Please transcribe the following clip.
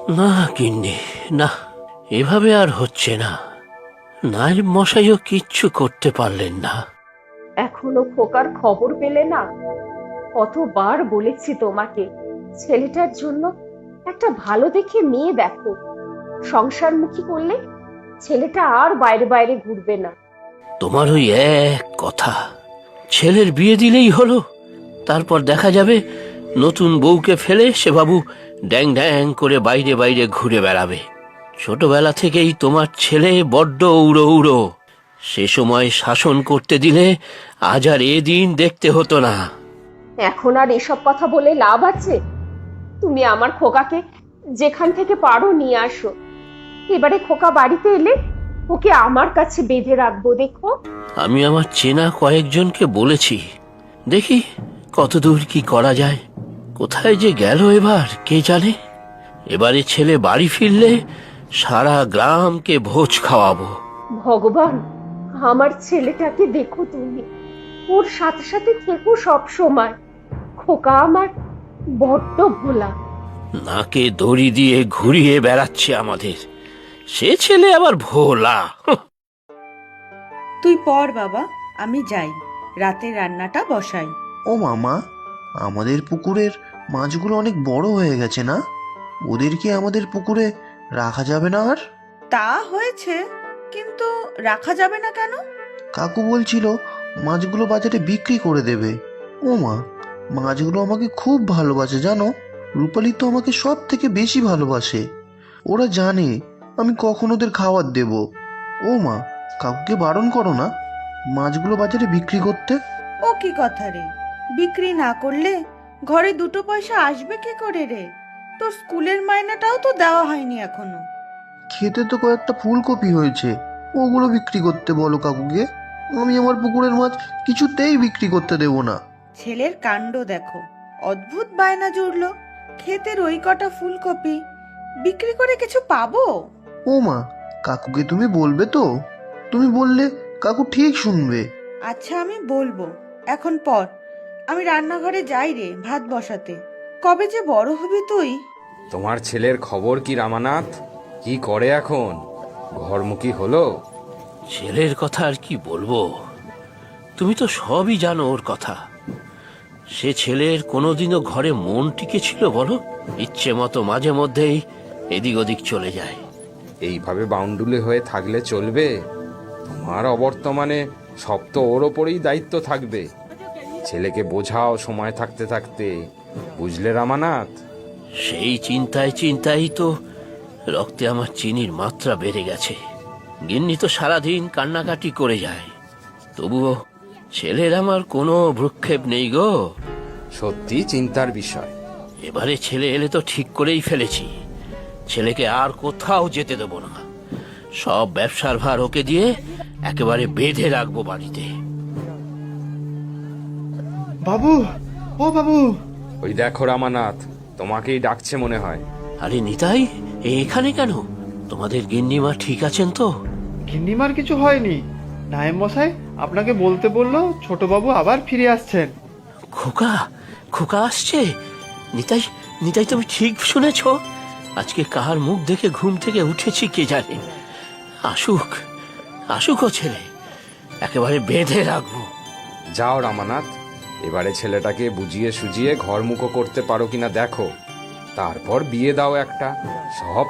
না গিন্নি, না, এভাবে আর হচ্ছে না। নায়েব মশাইও কিচ্ছু করতে পারলেন না। এখনো খোকার খবর পেলে না? কতবার বলেছি তোমাকে, ছেলেটার জন্য একটা ভালো দেখে মেয়ে দেখো। সংসারমুখী করলে ছেলেটা আর বাইরে বাইরে ঘুরবে না। তোমার ওই এক কথা, ছেলের বিয়ে দিলেই হলো, তারপর দেখা যাবে নতুন বউকে ফেলে সে বাবু ড্যাং ড্যাং করে বাইরে বাইরে ঘুরে বেড়াবে। ছোটবেলা থেকেই তোমার ছেলে বড্ড উড়ো উড়ো, সে সময় শাসন করতে দিলে আজ আর এ দিন দেখতে হতো না। এখন আর এসব কথা বলে লাভ আছে? তুমি আমার খোকাকে যেখান থেকে পারো নিয়ে আসো। এবারে খোকা বাড়িতে এলে ওকে আমার কাছে বেঁধে রাখবো, দেখো। আমি আমার চেনা কয়েকজনকে বলেছি, দেখি কতদূর কি করা যায়। কোথায় যে গেল এবার কে জানে। এবারে ছেলে বাড়ি ফিরলে সারা গ্রামকে ভোজ খাওয়াবো। ভগবান, আমার ছেলেটাকে দেখো তুমি, ওর সাথে সাথে থেকো সব সময়। খোকা আমার বড্ড ভোলা। নাকে দড়ি দিয়ে ঘুরিয়ে বেড়াচ্ছে আমাদের, সে ছেলে আবার ভোলা। তুই পড় বাবা, আমি যাই, রাতের রান্নাটা বসাই। ও মামা, আমাদের পুকুরের মাছগুলো অনেক বড় হয়ে গেছে না? ওদেরকে আমাদের পুকুরে রাখা যাবে না আর? তা হয়েছে, কিন্তু রাখা যাবে না কেন? কাকু বলছিল মাছগুলো বাজারে বিক্রি করে দেবে। ও মা, মাছগুলো আমাকে খুব ভালোবাসে জানো। রূপালী তো আমাকে সব থেকে বেশি ভালোবাসে। ওরা জানে আমি কখন ওদের খাবার দেব। ও মা, কাকুকে বারণ করো না মাছগুলো বাজারে বিক্রি করতে। ও কি কথা রে, বিক্রি না করলে ঘরে দুটো পয়সা আসবে কি করে রে? তোর স্কুলের মাইনাটাও তো দেওয়া হয়নি এখনো। খেতে তো কয়েকটা ফুলকপি হয়েছে, ওগুলো বিক্রি করতে বলো কাকুকে। আমি আমার পুকুরের মাছ কিছুতেই বিক্রি করতে দেব না। ছেলের কাণ্ড দেখো, অদ্ভুত বায়না জুড়লো, ক্ষেতের ওই কটা ফুলকপি বিক্রি করে কিছু পাবো? ও মা, কাকুকে তুমি বলবে তো? তুমি বললে কাকু ঠিক শুনবে। আচ্ছা আমি বলবো, এখন পর, আমি রান্নাঘরে যাই রে ভাত বসাতে। কবে যে বড় হবি তুই? তোমার ছেলের খবর কি রামানাথ? কি করে এখন? ঘরমুখী হলো? ছেলের কথা আর কি বলবো, তুমি তো সবই জানো ওর কথা। সে ছেলের কোনোদিনও ঘরে মন টিকে ছিল বলো? ইচ্ছে মতো মাঝে মধ্যেই এদিক ওদিক চলে যায়। এইভাবে বাউন্ডুলে হয়ে থাকলে চলবে? তোমার অবর্তমানে সব তো ওর ওপরেই দায়িত্ব থাকবে। ছেলেকে বোঝাও সময় থাকতে থাকতে, বুঝলে রামানাথ? সেই চিন্তায় চিন্তায় তো রক্তে আমার চিনির মাত্রা বেড়ে গেছে। গিন্নি তো সারাদিন কান্নাকাটি করে যায়, তবুও ছেলের আমার কোনো ভ্রুক্ষেপ নেই গো। সত্যি চিন্তার বিষয়। এবারে ছেলে এলে তো ঠিক করেই ফেলেছি, ছেলেকে আর কোথাও যেতে দেবো না। সব ব্যবসার ভার ওকে দিয়ে একেবারে বেঁধে রাখবো বাড়িতে। বাবু, ও বাবু। ওই দেখো রামানাথ, তোমাকেই ডাকছে মনে হয়। আরে নিতাই, এখানে কেন? তোমাদের গিন্নিমা ঠিক আছেন তো? গিন্নিমার কিছু হয়নি। নায়েব মশাই আপনাকে বলতে বললো ছোটবাবু আবার ফিরে আসছেন। খোকা, খোকা আসছে? নিতাই, নিতাই তুমি ঠিক শুনেছ? আজকে কার মুখ দেখে ঘুম থেকে উঠেছি কে জানে। আসুক, আসুক ও ছেলে, একেবারে বেঁধে রাখবো। যাও রামানাথ, এবারে ছেলেটাকে বুঝিয়ে সুজিয়ে ঘরমুখো করতে পারো কিনা দেখো, তারপর বিয়ে দাও একটা। সব